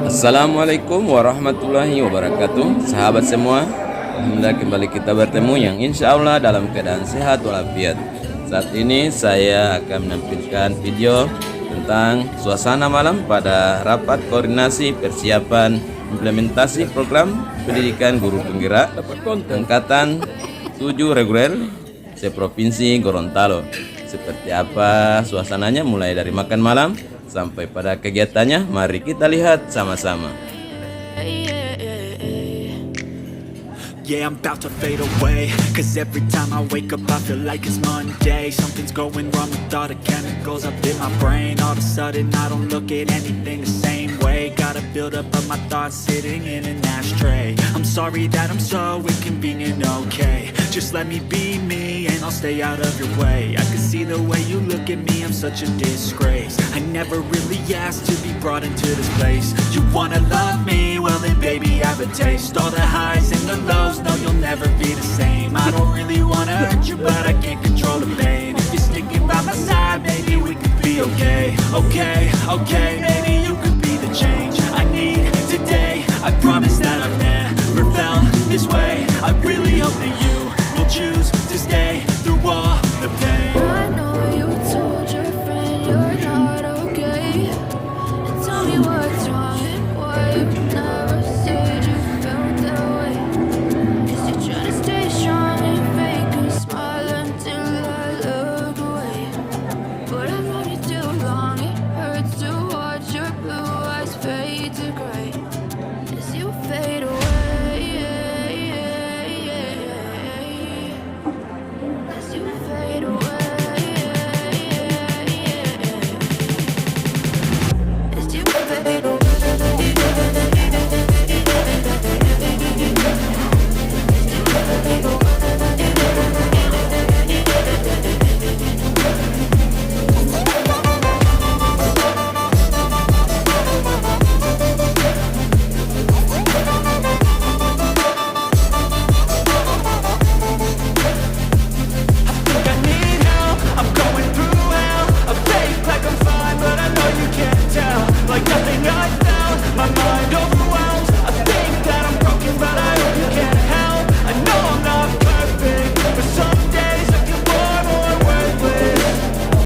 Assalamualaikum warahmatullahi wabarakatuh. Sahabat semua, alhamdulillah kembali kita bertemu yang insya Allah dalam keadaan sehat walafiat. Saat ini saya akan menampilkan video tentang suasana malam pada rapat koordinasi persiapan implementasi program pendidikan guru penggerak Angkatan 7 reguler seprovinsi Gorontalo. Seperti apa suasananya mulai dari makan malam sampai pada kegiatannya, mari kita lihat sama-sama. Yeah, I'm about to fade away, cause every time I wake up I feel like it's Monday. Something's going wrong with all the chemicals up in my brain. All of a sudden I don't look at anything the same way. Got a build up of my thoughts sitting in an ashtray. I'm sorry that I'm so inconvenient, okay. Just let me be me and I'll stay out of your way. I can see the way you look at me, I'm such a disgrace. I never really asked to be brought into this place. You wanna love me? Well then baby have a taste. All the highs and the lows, no you'll never be the same. I don't really wanna hurt you but I can't control the pain. If you're sticking by my side, maybe we could be okay. Okay, maybe you could be the change I need today. I promise that I've never felt this way. I really hope that you will choose to stay through all the pain. I know you told your friend you're not okay. And tell me what's wrong and why you never said you felt that way. Guess you're trying to stay strong and fake a smile until I look away. But I've known you too long, it hurts to watch your blue eyes fade to gray.